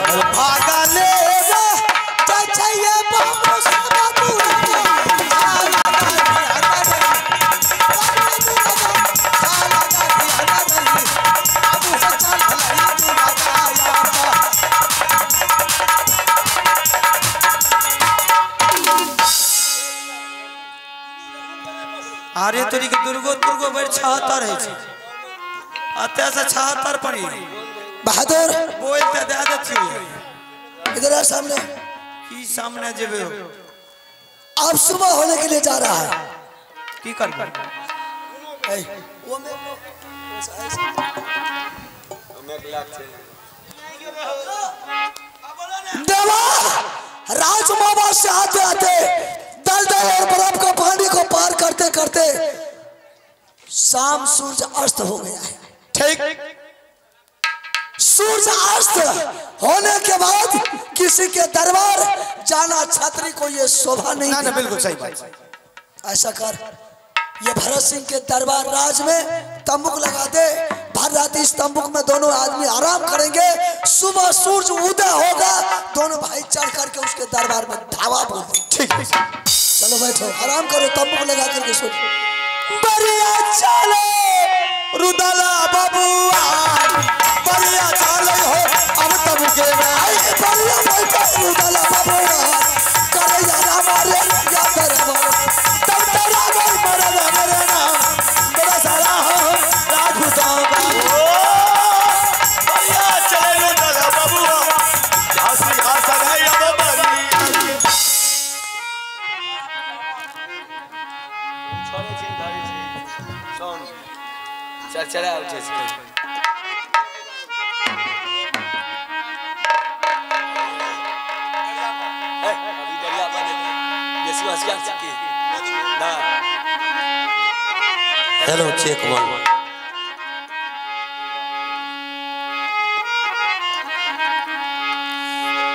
भागा ले चाहिए बाबू सादा दूर अरे तोरी के दुर्गो दुर्गो बड़ 76 है छी अत्या से 76 पड़ी बहादुर बोल ते दे दे छी इधर आ सामने की सामने जेबे हो अब सुबह होने के लिए जा रहा है की कर वो में देवा राजमावा से आते आते दलदल और बर्फ का पानी को पार करते करते शाम सूरज अस्त हो गया है। ठीक सूरज अस्त होने के बाद किसी के दरबार जाना छात्री को ये शोभा नहीं। ना बिल्कुल सही बात। ऐसा कर ये भरत सिंह के दरबार राज में तंबूक लगा दे। भर रात इस तंबूक में दोनों आदमी आराम करेंगे। सुबह सूरज उदय होगा दोनों भाई चढ़ करके उसके दरबार में धावा बोल दे। ठीक है चलो बैठो आराम करो तंबूक लगा करके सो। बढ़िया चलो रुदला बाबूआ बढ़िया चलो हो अब तब के बढ़िया बैठो रुदला बाबूआ करे यार हमारे या तेरा तब तेरा गल मरे मेरे नाम बड़ा सारा हो राजपूतों का बढ़िया चले रुदला बाबूआ झांसी खासा है अब बनी चला उठे से अभी दरिया बने ये सिवासिया के ना हेलो चेक वन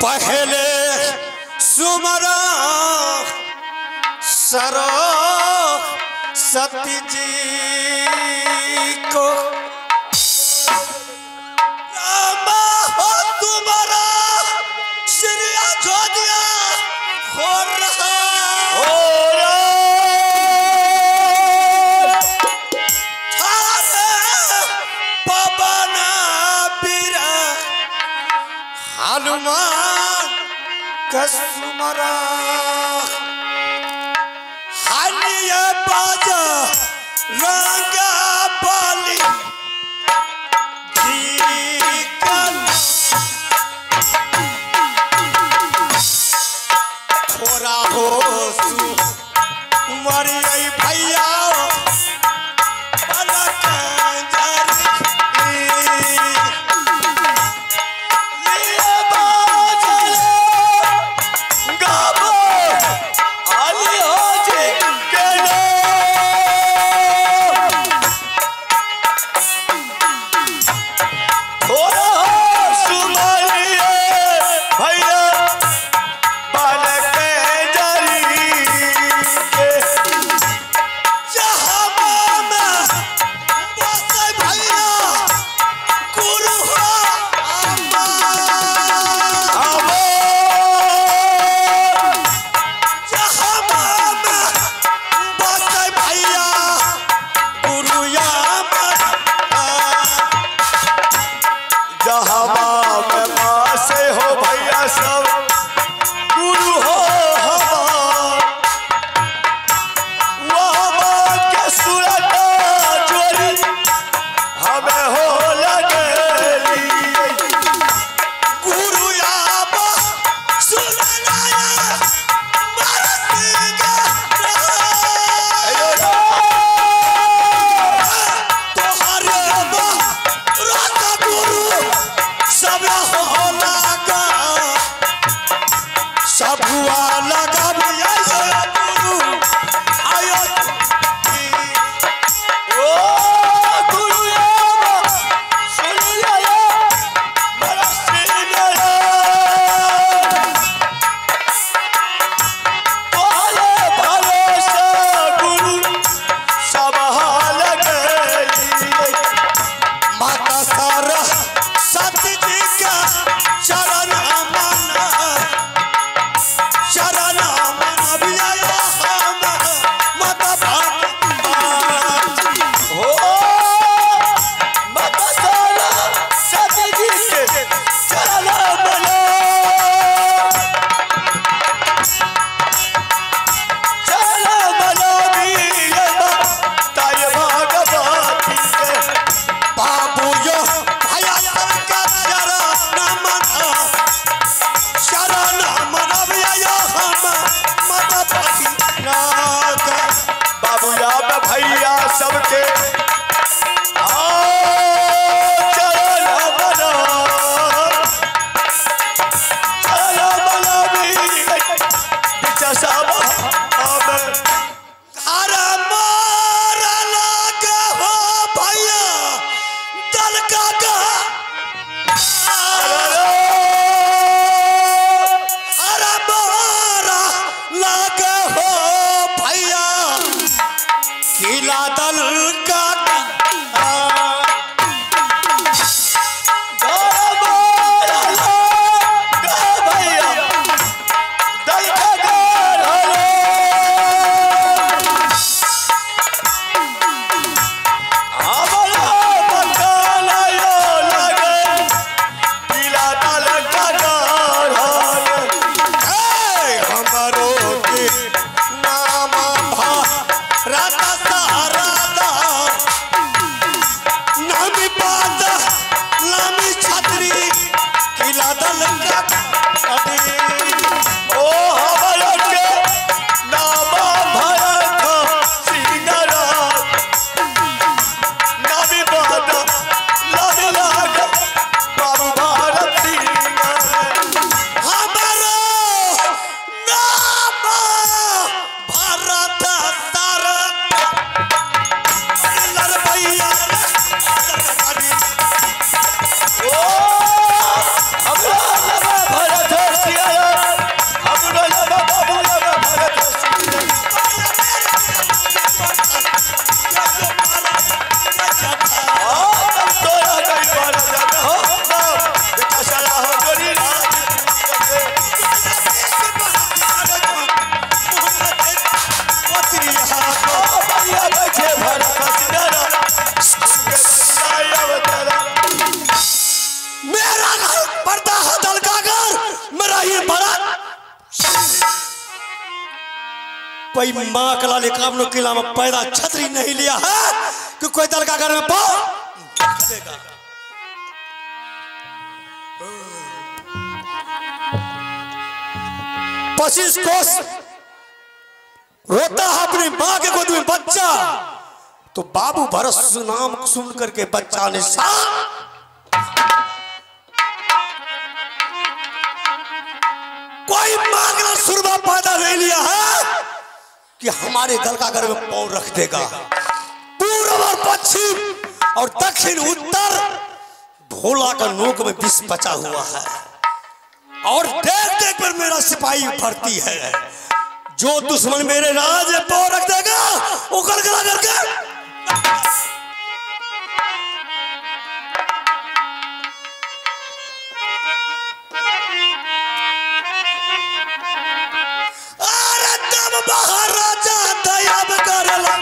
पहले सुमरा सरो सती जी को रामा हो तुम्हारा श्रिया जो दिया हो रहा पवना पीरा हनुमान कसुमरा हानिया बाजा रंगा बाली दीकन थोड़ा हो सु मरी भैया कोई माँ कला ने कामनो किला में पैदा छतरी नहीं लिया है कि कोई दल का घर में पाओ 25 कोस रोता है अपनी माँ के गोद में बच्चा, तो बाबू भरत नाम सुन करके बच्चा ने कोई मांगना सुरबा पैदा नहीं लिया है कि हमारे दल का घर में पाँव रख देगा। पूर्व और पश्चिम और दक्षिण उत्तर भोला का नोक में विष बचा हुआ है और देख देख पर मेरा सिपाही भर्ती है। जो दुश्मन मेरे राज में पाँव रख देगा वो गलगला करके महाराजा दयाब करला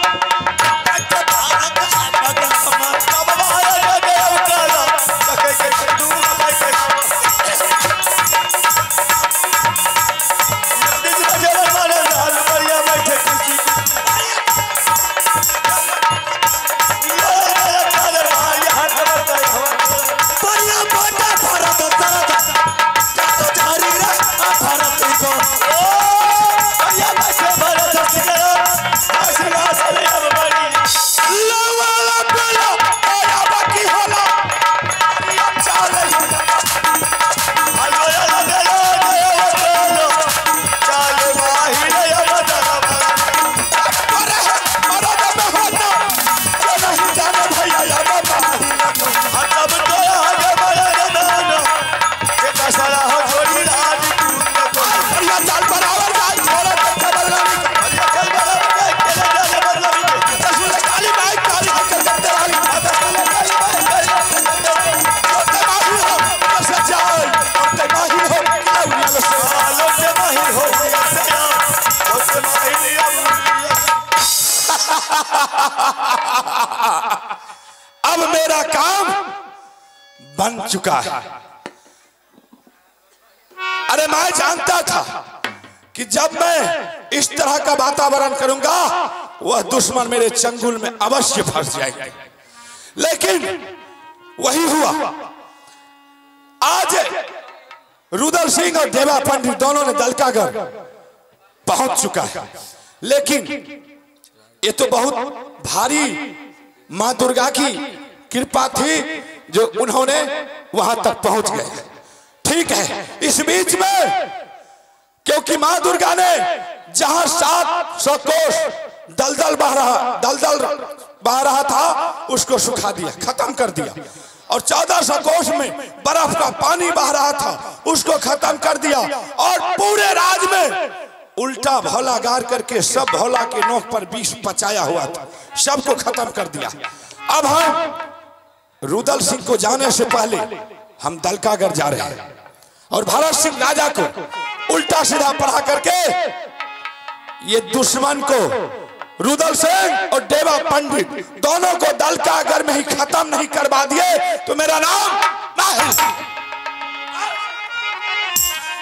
अब मेरा काम बन चुका है। अरे मैं जानता था कि जब मैं इस तरह का वातावरण करूंगा वह दुश्मन मेरे चंगुल में अवश्य फंस जाएगा, लेकिन वही हुआ। आज रुदल सिंह और देवा पंडित दोनों ने दलकागढ़ पहुंच चुका है, लेकिन ये तो बहुत भारी मां दुर्गा की कृपा थी जो उन्होंने वहां तक पहुंच गए। ठीक है, इस बीच में क्योंकि मां दुर्गा ने जहां 700 कोस दलदल बह रहा था उसको सुखा दिया, खत्म कर दिया, और 1400 कोस में बर्फ का पानी बह रहा था उसको खत्म कर दिया, और पूरे राज में उल्टा भोला गार करके सब भोला के नोक पर विष पचाया हुआ था, सबको खत्म कर दिया। अब हम रुदल सिंह को जाने से पहले हम दलकागढ़ जा रहे हैं और भरत सिंह राजा को उल्टा सीधा पढ़ा करके ये दुश्मन को रुदल सिंह और देवा पंडित दोनों को दलकागढ़ में ही खत्म नहीं करवा दिए तो मेरा नाम नहीं।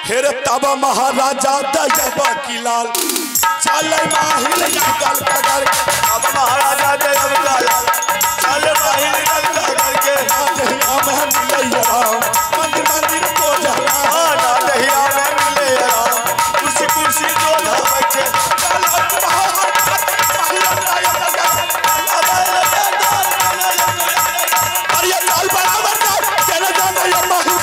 फिर तब महाराजा दयाबा की लाल चले माहिल दलकागढ़ के, अब महाराजा दयाबा लाल चले माहिल दलकागढ़ के, नहीं आमे मिले राम मंदिर मंदिर को जला ना, नहीं आमे मिले राम कुर्सी कुर्सी को ढाबे के, अरे लाल बराबर का कहना जाना ये माहिल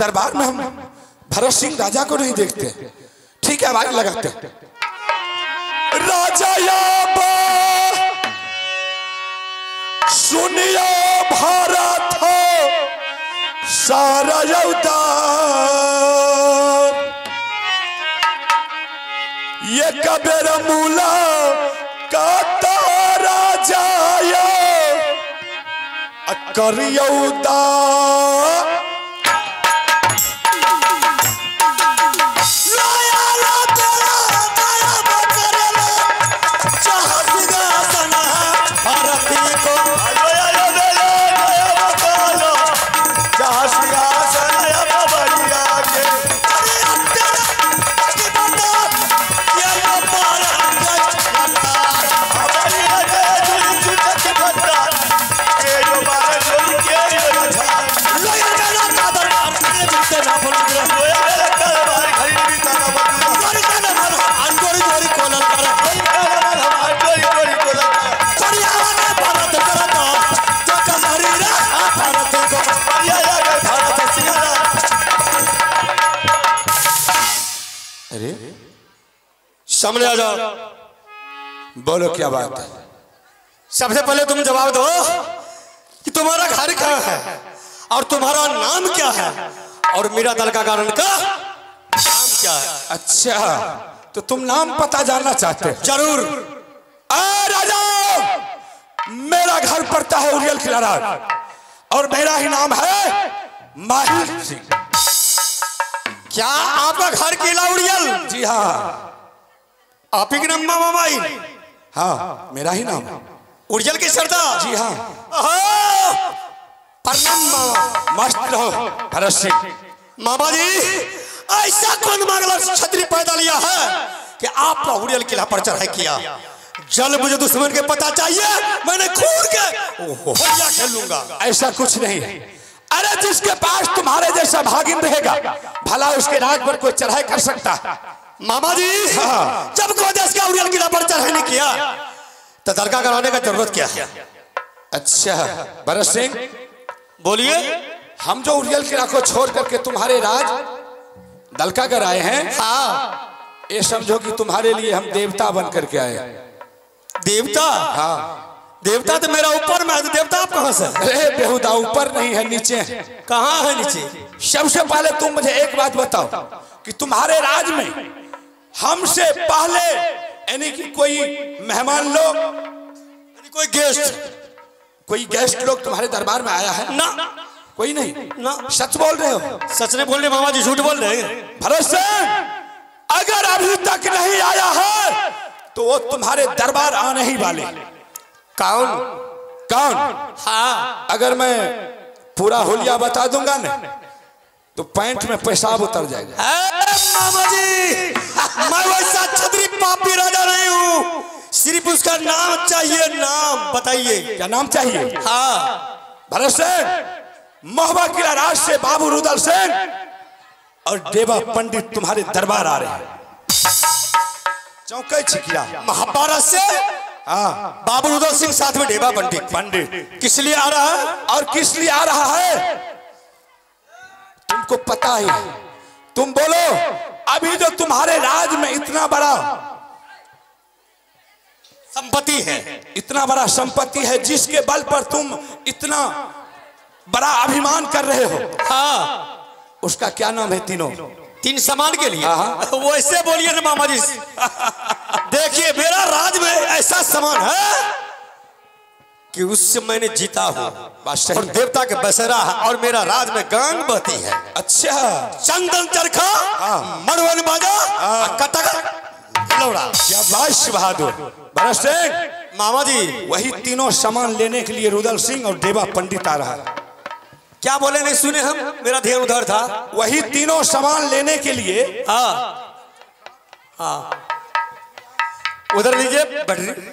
दरबार में हम भरत सिंह राजा को नहीं देखते। ठीक है, आवाज लगाते हैं। राजा सुनियो भारत हो सारा योद्धा, ये कबीर मूला का तारा जायो करियौदा लाया ला तेरा दया बकरे अरे सामने आ जाओ। बोलो क्या बात है। सबसे पहले तुम जवाब दो कि तुम्हारा घर कहाँ है और तुम्हारा नाम क्या है और मीरा दल का कारण का नाम क्या है। अच्छा तो तुम नाम पता जानना चाहते हो? जरूर। राजा मेरा घर पड़ता है उरियल किला और मेरा ही नाम है माहिर सिंह। क्या आपका घर किला उरियल? जी हाँ। आप ही के नाम मामा माई? हाँ मेरा ही नाम है उरियल के सरदार। जी हाँ। प्रणाम मामा। मस्त रहो भरत सिंह। मामा जी ऐसा कौन मांगला छतरी पैदा लिया है कि आपका उरियल किला पर चढ़ाई किया? जल मुझे दुश्मन के पता चाहिए, मैंने खून के होलिया खेल लूंगा। ऐसा कुछ नहीं है। अरे जिसके पास तुम्हारे जैसा भागिन रहेगा भला उसके राज पर कोई चढ़ाई कर सकता है? मामा जी हाँ। जब कोई देश का उरियल किला पर चढ़ाई नहीं किया तो दरगाह कराने का जरूरत क्या है? अच्छा भरत सिंह बोलिए। हम जो उरियल किला को छोड़ करके तुम्हारे राज दलका कर आए हैं, हाँ ये समझो कि तुम्हारे लिए हम देवता बन करके आए। देवता? हाँ देवता तो मेरा ऊपर में है, तो देवता आप कहाँ से? अरे बेहुदा ऊपर नहीं है नीचे है। कहाँ है नीचे? सबसे पहले तुम मुझे एक बात बताओ कि तुम्हारे राज में हमसे पहले यानी कि कोई मेहमान लोग कोई गेस्ट लोग तुम्हारे दरबार में आया है? ना कोई नहीं ना। सच बोल रहे हो? सच नहीं बोल रहे मामा जी, झूठ बोल रहे हैं। भरत सिंह अगर अभी तक नहीं आया है तो वो तुम्हारे दरबार आने ही वाले। कौन? कौन? हाँ अगर मैं पूरा होलिया बता दूंगा ना तो पैंट में पेशाब उतर जाएगा। मामा जी मैं वैसा छतरी पापी राजा नहीं हूँ, सिर्फ उसका नाम चाहिए। नाम बताइए। क्या नाम चाहिए? हाँ भरत सिंह महुआ किला राज से बाबू रुदल सिंह और देवा पंडित तुम्हारे दरबार आ रहे हैं। चौके छिकिया महाभारत से हाँ बाबू रुदल सिंह साथ में देवा पंडित किस लिए आ रहा है और किस लिए आ रहा है तुमको पता ही है। तुम बोलो अभी जो तुम्हारे राज में इतना बड़ा संपत्ति है, इतना बड़ा संपत्ति है जिसके बल पर तुम इतना बड़ा अभिमान कर रहे हो, हाँ उसका क्या नाम है? तीनों तीन सामान के लिए। हाँ। वैसे बोलिए ना मामा जी। देखिए मेरा राज में ऐसा सामान है कि उससे मैंने जीता हूँ और देवता के बसेरा है और मेरा राज में गंग बहती है। अच्छा चंदन चरखा, मड़वन बाजा, कटक लौड़ा। क्या बात बहादुर। भरत सिंह मामा जी वही तीनों सामान लेने के लिए रुदल सिंह और देवा पंडित आ रहा है। क्या बोले नहीं सुने हम, मेरा ध्यान उधर था। वही तीनों सामान लेने के लिए हाँ हाँ उधर लीजिए बैटरी।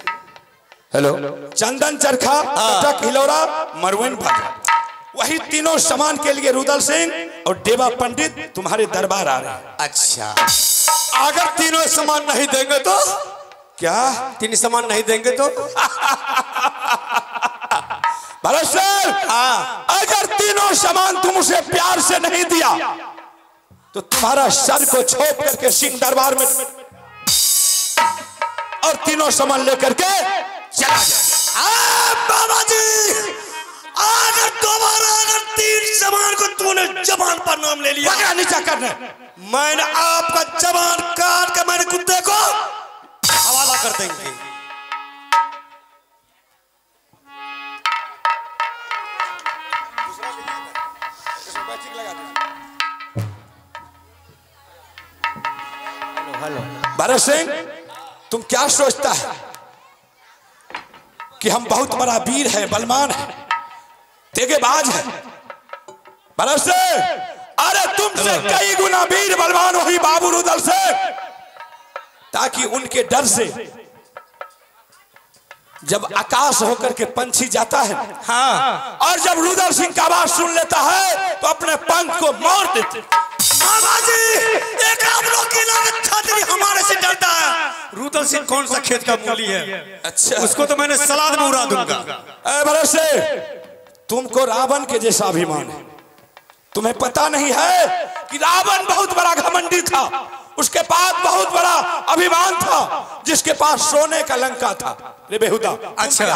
हेलो चंदन चरखा, कटक हिलौरा, मरवन बाजा, वही तीनों सामान के लिए रुदल सिंह और देवा पंडित तुम्हारे दरबार आ रहे हैं। अच्छा अगर तीनों सामान नहीं देंगे तो? क्या तीन सामान नहीं देंगे तो? भरत सिंह हाँ अगर तीनों सामान तुम उसे प्यार से नहीं दिया तो तुम्हारा सर को छोप करके सिंह दरबार में और तीनों सामान लेकर के चला जाए। बाबा जी अगर दोबारा अगर तीन सामान को तूने जबान पर नाम ले लिया, पकड़ा नीचा करने, मैंने आपका जबान काट के मैंने कुत्ते को हवाला कर देंगे। भरत सिंह तुम क्या सोचता है कि हम बहुत बड़ा वीर है, बलवान है, तेगेबाज है? भरत सिंह अरे तुमसे कई गुना वीर बलवान वही बाबू रुदल से, ताकि उनके डर से जब आकाश होकर के पंछी जाता है हाँ और जब रुदल सिंह का आवाज सुन लेता है तो अपने पंख को मोड़ देते। बाबा जी एक आप लोग की लागत छात्री हमारे से डरता है। रुदल सिंह कौन सा खेत का मूली है? अच्छा उसको तो मैंने सलाद में उड़ा दूंगा। भरत सिंह तुमको रावण के जैसा अभिमान है। तुम्हें पता नहीं है कि रावण बहुत बड़ा घमंडी था, उसके पास बहुत बड़ा अभिमान था, जिसके पास सोने का लंका था। रे बेहुदा, अच्छा,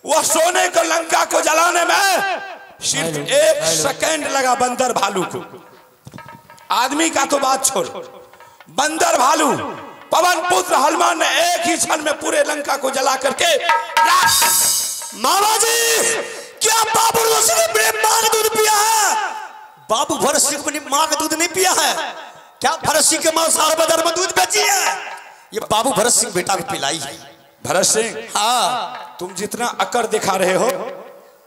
वह सोने को लंका को जलाने में सिर्फ 1 सेकंड लगा बंदर भालू को। आदमी का तो बात छोड़, बंदर भालू पवन पुत्र हनुमान ने एक ही क्षण में पूरे लंका को जला करके। मामा जी, क्या बाबू भरत सिंह ने मेरी मां का दूध पिया है? बाबू भरत सिंह अपनी मां का दूध नहीं पिया है क्या? भरत सिंह के मां साल बाजार में दूध बेची है? ये बाबू भरत सिंह बेटा को पिलाई है। भरत सिंह, हाँ, तुम जितना अकड़ दिखा रहे हो,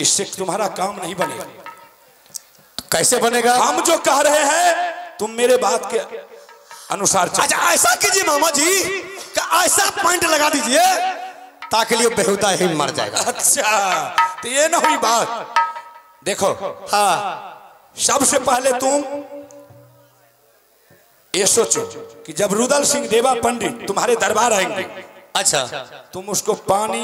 इससे तुम्हारा काम नहीं बनेगा। कैसे बनेगा? हम जो कह रहे हैं तुम मेरे बात के अनुसार चलो। अच्छा, ऐसा कीजिए मामा जी कि ऐसा पॉइंट लगा दीजिए ताकि लिए बेहुदा ही मर जाएगा। अच्छा, तो ये ना हुई बात। देखो, हाँ, सबसे पहले तुम ये सोचो कि जब रुदल सिंह देवा पंडित तुम्हारे दरबार आएंगे, अच्छा, तुम उसको पानी,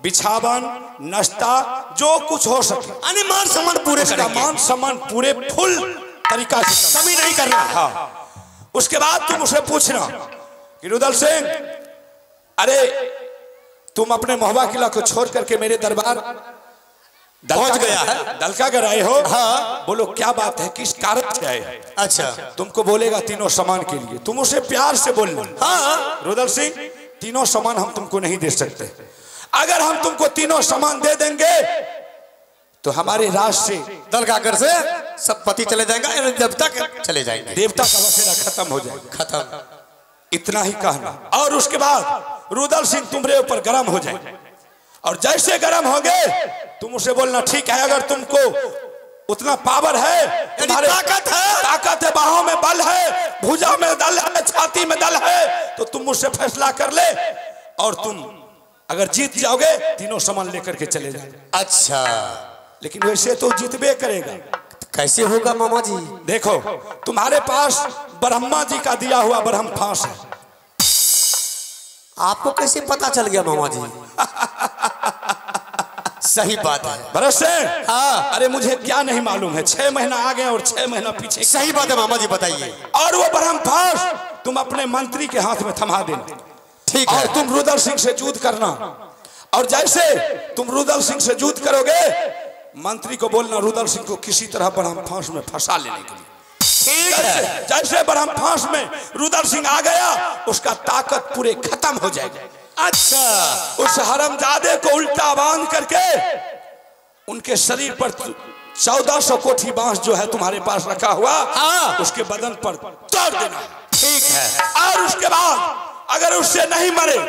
बिछावन, नाश्ता, जो कुछ हो सके, यानी मान सम्मान पूरे करेंगे। मान सम्मान पूरे फुल तरीका से, कमी नहीं करना। हाँ, उसके बाद तुम उसे पूछना कि रुदल सिंह, अरे तुम अपने महुआ किला को छोड़ करके मेरे दरबार पहुंच गया है, दलका कर आए हो। हाँ, बोलो क्या बात है, किस कारण से आए? अच्छा, तुमको बोलेगा तीनों सामान के लिए। तुम उसे प्यार से बोलना, हाँ, रुदल सिंह, तीनों सामान हम तुमको नहीं दे सकते। अगर हम तुमको तीनों सामान दे देंगे तो हमारे राज से, दलगाकर से सब पति चले जाएंगे, देवता के चले जाएंगे, देवता का बसेरा खत्म हो जाएगा। खत्म। इतना ही कहना। और उसके बाद रुदल सिंह तुम्हारे ऊपर गर्म हो जाए, और जैसे गर्म हो गए तुम उसे बोलना, ठीक है, अगर तुमको उतना पावर है, तुम्हारे ताकत है, बाहों में बल है, भुजा में दल है, छाती में दल है, तो तुम मुझसे फैसला कर ले, और तुम अगर जीत जाओगे तीनों सामान लेकर के चले जाओगे। अच्छा, लेकिन वैसे तो जीतबे करेगा। कैसे होगा मामा जी? देखो, तुम्हारे पास ब्रह्मा जी का दिया हुआ ब्रह्म फांस है। आपको कैसे पता चल गया मामा जी? सही बात है भरत से। हाँ, अरे मुझे क्या नहीं मालूम है, 6 महीना आगे और 6 महीना पीछे। सही बात है मामा जी, बताइए। और वो ब्रह्म फांस तुम अपने मंत्री के हाथ में थमा देना, ठीक है। और तुम रुदल सिंह से युद्ध करना, और जैसे तुम रुदल सिंह से युद्ध करोगे, मंत्री को बोलना रुदल सिंह को किसी तरह ब्रह्म फांस में फंसा लेने के लिए। ठीक है। जैसे ब्रह्म फांस में रुदल सिंह आ गया, उसका ताकत पूरे खत्म हो जाएगी। अच्छा, उस हरमजादे को उल्टा बांध करके उनके शरीर पर 1400 कोठी बांस जो है तुम्हारे पास रखा हुआ, हाँ, उसके बदन पर तोड़ देना। ठीक है। और उसके बाद अगर उससे नहीं मरे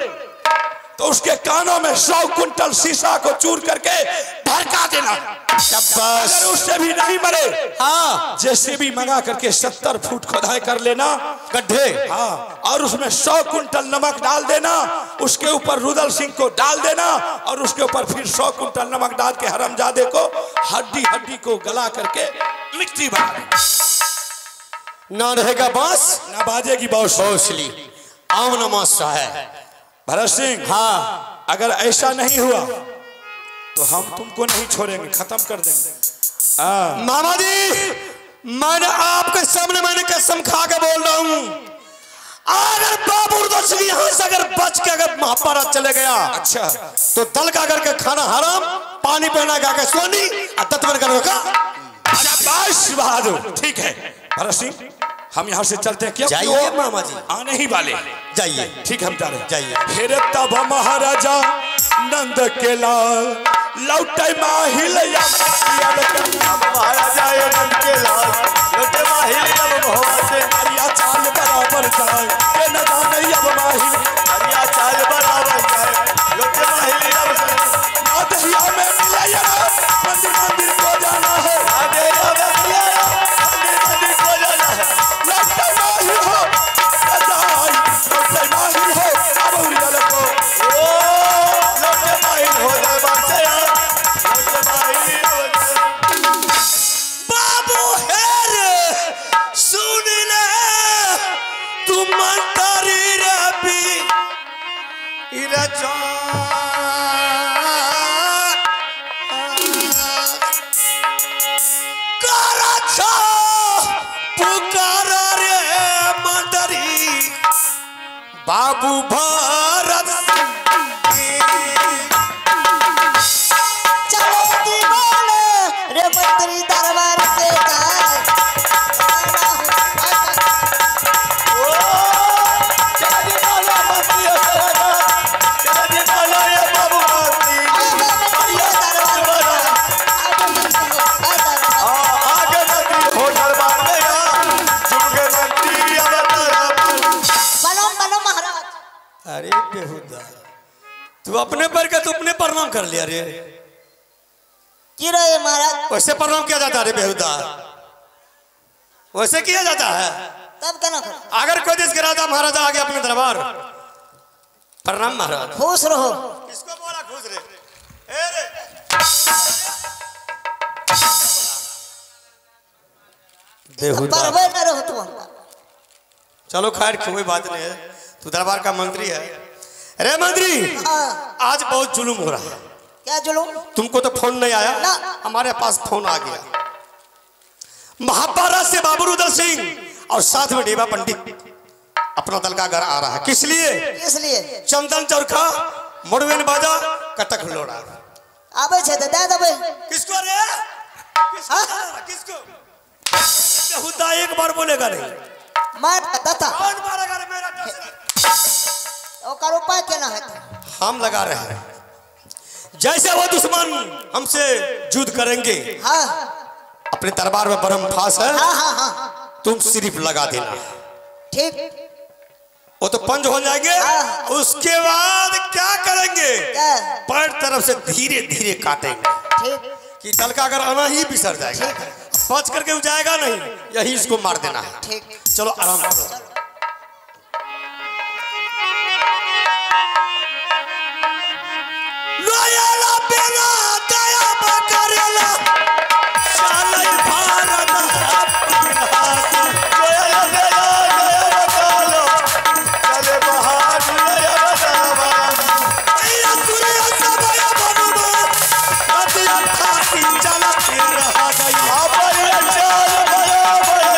तो उसके कानों में 100 कुंटल शीशा को चूर करके भड़का देना। अगर उससे भी नहीं मरे, हाँ, जैसे भी मंगा करके 70 फुट खोदाई कर लेना गड्ढे, हाँ, और उसमें 100 कुंटल नमक डाल देना, उसके ऊपर रुदल सिंह को डाल देना, और उसके ऊपर फिर 100 कुंटल नमक डाल के हरमजादे को हड्डी हड्डी को गला करके मिट्टी बना देना। ना रहेगा बांस, ना बाजेगी बांसुरी। आम नमाज़ है। भरत सिंह, हाँ, अगर ऐसा नहीं हुआ तो हम तुमको नहीं छोड़ेंगे, खत्म कर देंगे। मामा जी, मैंने आपके सामने कसम खा के बोल रहा हूं, अगर बाबू रुदल सिंह यहाँ से अगर बच के अगर महाभारत चले गया, अच्छा, तो दल का करके खाना हराम, पानी पीना गा के सोनी, तत्वर करो का। शाबाश बहादुर, ठीक है भरत सिंह, हम यहाँ से चलते हैं। क्या जाइए मामा जी, आने ही वाले, जाइए। ठीक है, हम जा रहे हैं। जाइए। फिर तब महाराजा नंद के लाल लौटे माहिल, महाराजा नंद के लाल लौटे माहिल, हरिया चाल बराबर जाए के न जाने अब माहिल, हरिया चाल बराबर जाए लौटे माहिल, ना दहिया में मिले यार, मंदिर मंदिर को जाना है, मंदिर को जाना है, लौटे माहिल हो जाए, लौटे माहिल हो अब उड़ल को, लौटे माहिल हो जाए, बात यार, लौटे माहिल हो जाए। बाबू हेर सुन ले, तुम मंतरी रबी इरजा पुकारा रे मंतरी बाबू भारत चलो दीवाने रे मंत्री दरबार से अरे बेहुदा तू अपने पर का तू अपने प्रणाम कर लिया रे की रहे महाराज वैसे प्रणाम किया जाता है रे बेहुदा वैसे किया जाता है तब कहना कर अगर कोई देश के राजा महाराजा आ गया अपने दरबार प्रणाम महाराज खुश रहो किसको बोला खुश रे ए रे बेहुदा परवे न रहो तुम चलो खैर कोई बात नहीं है तू दरबार का मंत्री है अरे मंत्री हाँ। आज बहुत जुलूम हो रहा है क्या जुलूम तुमको तो फोन नहीं आया ना। हमारे पास फोन आ गया महाभारत से बाबू रुद्र सिंह और साथ में डेवा पंडित अपना दल का घर आ रहा है किस लिए इसलिए चंदन चरखा मुड़वेन बाजा कटक लोड़ा आबे छे तो दे देबे किसको रे किसको बेहुदा एक बार बोलेगा नहीं मार दाता कौन मारेगा रे मेरा ओकर उपाय केना है हम लगा रहे हैं जैसे वो दुश्मन हमसे युद्ध करेंगे हाँ अपने दरबार में बरम फास है हाँ हाँ हाँ तुम सिर्फ लगा देना ठीक वो तो पंज हो जाएंगे हाँ। उसके बाद क्या करेंगे क्या पैर तरफ से धीरे धीरे काटेंगे ठीक कि दल का अगर आना ही बिसर जाएगा बच करके वो जाएगा नहीं यही इसको मार देना है ठीक चलो आराम करो लोयाला बेला दया बकरेला शालई भारत लोयाला बेला दया बकरेला चले बहार लोयाला दावा अया सूर्य सबय बनुमा अतिया खाती चला फिर रहा गई आपरिया चाल बया बया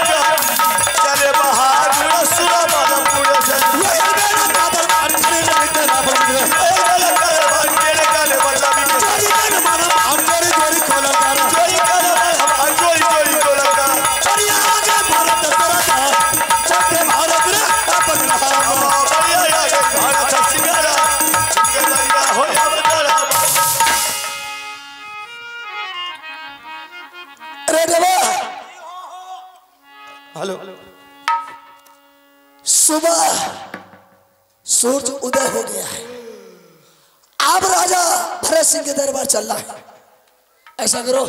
चले बहार सुरा बदपुर से लोयाला बेला कादर अंतरे मिटला बंद हेलो सुबह सूरज उदय हो गया है अब राजा भरत सिंह के दरबार चल रहा है ऐसा करो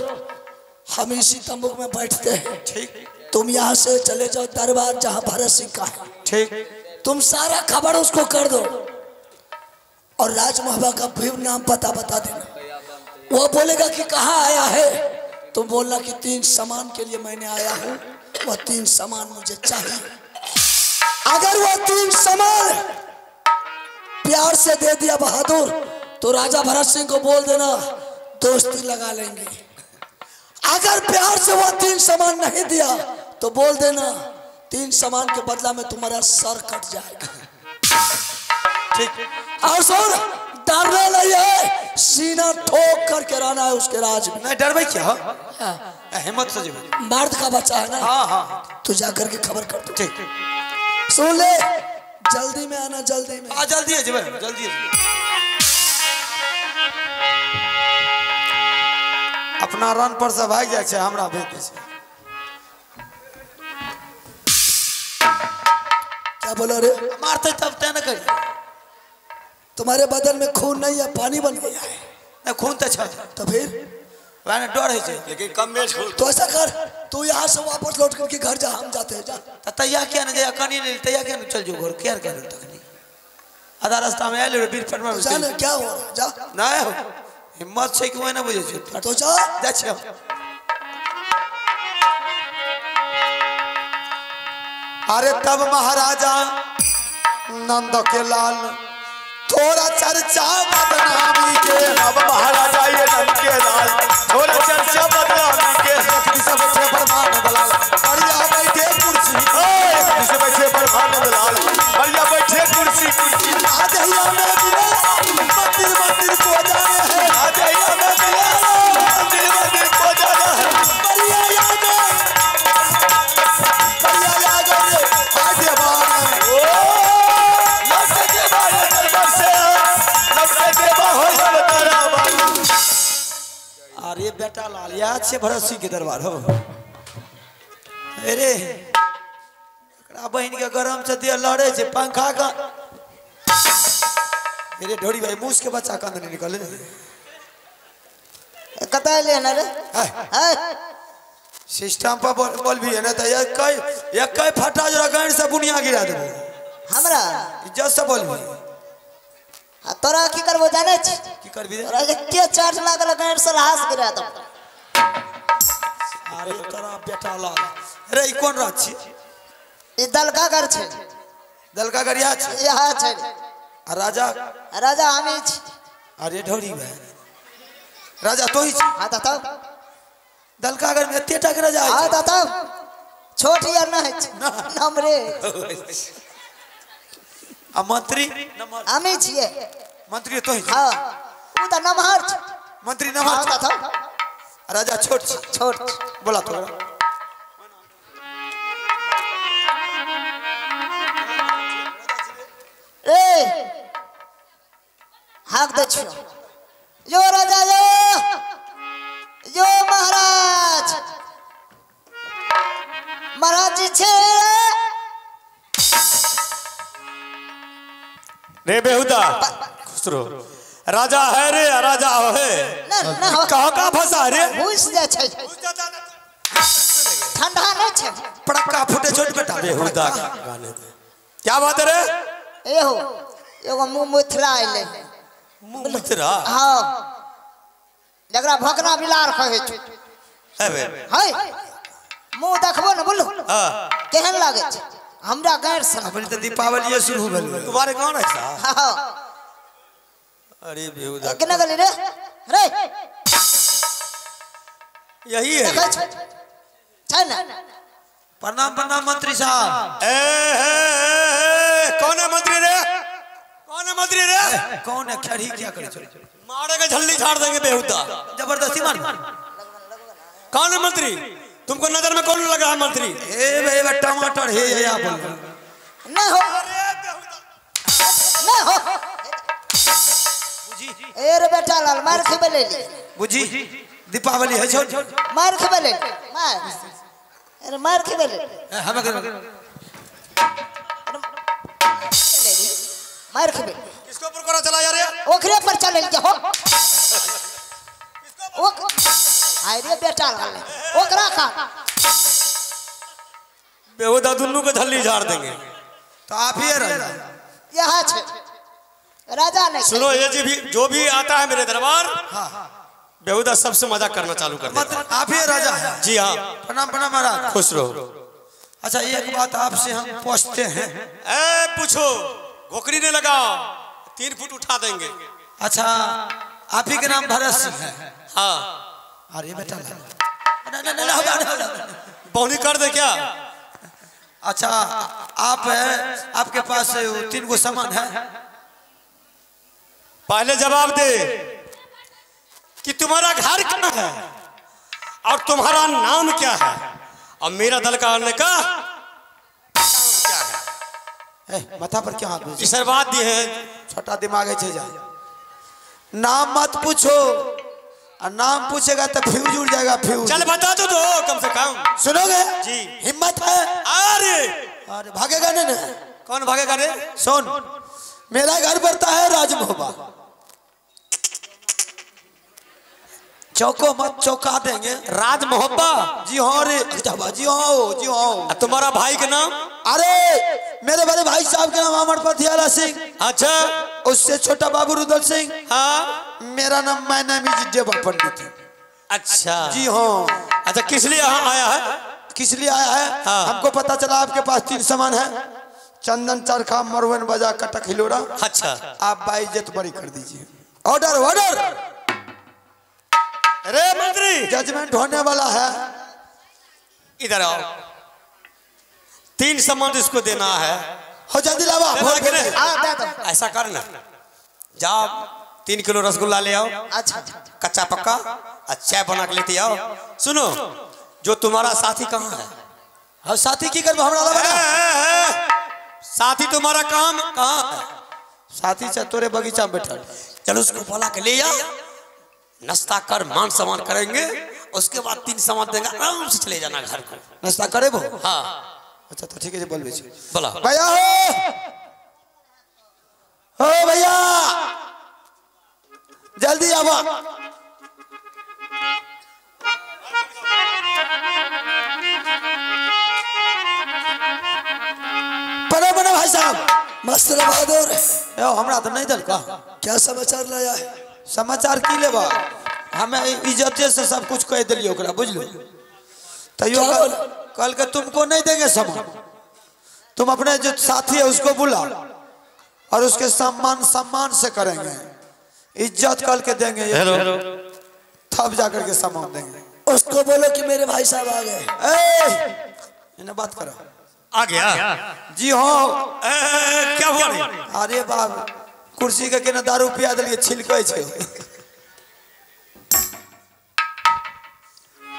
हम इसी तंबू में बैठते हैं ठीक तुम यहाँ से चले जाओ दरबार जहाँ भरत सिंह का है ठीक तुम सारा खबर उसको कर दो और राजमहबा का भी नाम पता बता देना वो बोलेगा कि कहाँ आया है तुम बोलना कि 3 सामान के लिए मैंने आया हूँ वह 3 सामान मुझे चाहिए अगर वह 3 सामान प्यार से दे दिया बहादुर तो राजा भरत सिंह को बोल देना दोस्ती लगा लेंगे अगर प्यार से वह 3 सामान नहीं दिया तो बोल देना 3 सामान के बदला में तुम्हारा सर कट जाएगा ठीक और सुन डरना नहीं है सीना ठोक करके रहना है उसके राज में नहीं डर भाई क्या हिम्मत से जीवन मर्द का बच्चा है ना हाँ हाँ तू जा करके खबर कर दो ठीक सुन ले जल्दी में आना जल्दी में जल्दी है जीवन जल्दी है अपना रन पर से भाग जाए हमरा भेज दे क्या बोला रे मारते तब तय न कर तुम्हारे बदन में खून नहीं है पानी बन गया है खून तो छा तो फिर मैंने डर है लेकिन कम में खून तो ऐसा कर तू यहाँ से वापस लौट करके घर जा हम जाते हैं जा तैयार क्या ना जाए कहानी नहीं तैयार क्या चल जो घर क्या कर तकनी आधा रास्ता में आए बीर पेट में जाने क्या हो रहा जा ना हो हिम्मत से क्यों ना बुझे तो जा जा अरे तब महाराजा नंद के लाल थोड़ा चर्चा बदनामी के अब महाराजा ये नंद के लाल थोड़ा चर्चा बदनामी के सब से फरमान दलाल बढ़िया बैठे कुर्सी से बैठे फरमान दलाल बढ़िया बैठे कुर्सी बेटा लाल याद से भरत सिंह के दरबार हो। अरे बहन के गरम से दिया लड़े छे पंखा का। अरे ढोड़ी भाई मूस के बच्चा कांद नहीं निकले कता लेना रे सिस्टम पर बोल भी है ना तो ये कई फटा जरा गांड से बुनिया गिरा दे हमरा इज्जत से बोल भी तोरा की करबो जाने छी की करबी तोरा के चार्ज लागल गांड से लाश गिरा दो। अरे तोरा बेटा लाल अरे ई कोन रात छी ई दलका घर छे दलका गरिया छी यहाँ छे राजा राजा हमी छी। अरे ढोड़ी भाई राजा तो ही छी। हां तो दलका घर में तेटा के राजा हां तो छोट यार ना है नमरे आ मंत्री हमी छिए मंत्री तो ही हां उ त नमहर छ मंत्री नमहर हां तो राजा छोट छी छोट बोला तो ए हाक दे छियो यो राजा यो महाराज महाराज जी छे रे बेहुदा खुश रहो राजा है रे राजा है ना ना हो कहां का फंसा रे घुस जा छै ठंडा नहीं छे पड़का फूटे छोट बेटा बेहुदा गाने दे क्या बात है रे एहो एगो मुंह मुथरा आइले मुथरा हां जकरा भकना बिलार कहे छै अबे हाय मुंह देखबो न बोलू हां केहन लागे छै हमरा गैर सन अपनी तो दीपावली शुरू हो गई तुम्हारे कौन है सा हां अरे बेहुदा केना गली रे रे यही है देखै छै ना प्रणाम प्रणाम मंत्री साहब कौन है मंत्री रे कौन है मंत्री रे कौन है खड़ी क्या करे मारेगा झल्ली झाड़ देंगे बेहुदा जबरदस्ती मार कौन है मंत्री तुमको नजर में कौन लग रहा है मंत्री ए भाई टमाटर है या बोल ना हो ना हो ए रे बेटा लाल मार खेबे ले बुझी दीपावली है छोड़ मार खेबे ले मार अरे मार खेबे ले हमें मार खेबे किसको ऊपर कोरा चला जा रे ओकरे पर चले के हो ओ आय रे बेटा लाल ओकरा का बेहुदा दुन्नू को झल्ली झाड़ देंगे तो आप ही राजा यहाँ छे राजा नहीं सुनो ये जी भी जो भी आता है मेरे दरबार बेहुदा सबसे मजाक करना चालू कर देता है आप ही राजा जी हाँ प्रणाम प्रणाम महाराज खुश रहो अच्छा एक बात आपसे हम पूछते हैं ए पूछो घोकरी ने लगाओ 3 फुट उठा देंगे अच्छा आप ही के नाम भरत सिंह है हाँ अरे बेटा बौनी कर दे क्या अच्छा आप है आपके पास 3 गो सामान है पहले जवाब दे कि तुम्हारा घर कहाँ है और तुम्हारा नाम क्या है और मेरा दल का आने का क्या है माथा पर क्या बात दी है छोटा दिमाग है जा नाम मत पूछो और नाम पूछेगा तो फ्यूज उड़ जाएगा फ्यूज चल बता दो कम से कम सुनोगे जी हिम्मत है अरे अरे भागेगा नहीं ना कौन भागेगा रे सुन मेरा घर पड़ता है राजमोहबा चौको मत चौका देंगे राजमोहब्बा जी हाँ रे जी हाँ तुम्हारा भाई के नाम अरे मेरे बड़े भाई साहब के नाम अमर पथियाला सिंह अच्छा उससे छोटा बाबू रुदल सिंह हाँ मेरा नाम मैं देवा पंडित है अच्छा जी हाँ अच्छा किस लिए यहाँ आया है किस लिए आया है हाँ। हमको पता चला आपके पास 3 सामान है चंदन चरखा मरवन बजा कटक हिलोरा अच्छा आप बाइज्जत बरी कर दीजिए ऑर्डर ऑर्डर अरे मंत्री जजमेंट होने वाला है इधर आओ 3 सामान इसको देना है हो जल्दी लावा ऐसा करना जाओ 3 किलो रसगुल्ला ले आओ अच्छा कच्चा पक्का चाय बना के लेते आओ सुनो जो तुम्हारा साथी कहाँ है हाँ साथी की कर साथी तुम्हारा काम कहाँ है साथी से तोरे बगीचा में बैठा चलो उसको बोला के ले आओ नाश्ता कर मान सम्मान करेंगे, उसके बाद 3 सामान देंगे, आराम से चले जाना घर को। नाश्ता करे बो? हाँ अच्छा तो ठीक है, बोल बोला भैया हो भैया जल्दी आवा। बने बने भाई साहब। मास्टर बहादुर हमरा तो नहीं दल का क्या समाचार लाया है? समाचार की लेबा, हमें इज्जते से सब कुछ कह दिलिए ओकरा, बुझलो। तैयो कल के तुमको नहीं देंगे सामान, तुम अपने जो साथी है उसको बुला और उसके सम्मान से करेंगे, इज्जत कल के देंगे, तब जाकर के सामान देंगे। उसको बोलो कि मेरे भाई साहब आ गए। इन्हें बात करो। आ गया जी हाँ। क्या हुआ रे? अरे बाप, कुर्सी के केना दारू पिया दिलिए, छिलके छे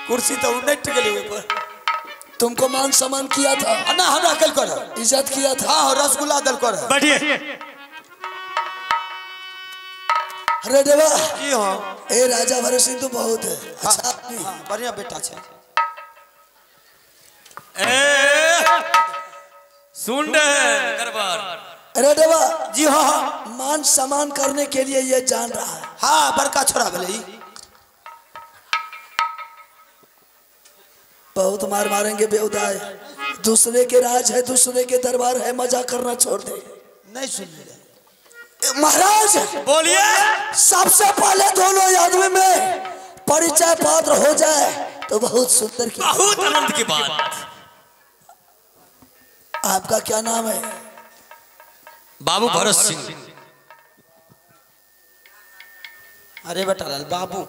कुर्सी तो उन्नट गेली ऊपर। तुमको मान सम्मान किया था ना, हमरा कल कर इज्जत किया था। हाँ रसगुल्ला दल कर। बैठिए। अरे देवा जी हाँ। ए राजा भरत सिंह तो बहुत है अच्छा हाँ, आदमी। हाँ, बढ़िया बेटा छे। सुन गड़बड़। अरे देवा जी हाँ। मान सम्मान करने के लिए ये जान रहा है। हाँ बड़का छोरा भले बहुत मार मारेंगे बेउदाय, दूसरे के राज है, दूसरे के दरबार है, मजा करना छोड़ दे। नहीं सुन महाराज बोलिए। सबसे पहले दोनों आदमी में परिचय पात्र हो जाए तो बहुत सुंदर की। बहुत आनंद की बात। आपका क्या नाम है? बाबू भरत सिंह। अरे बेटा लाल बाबू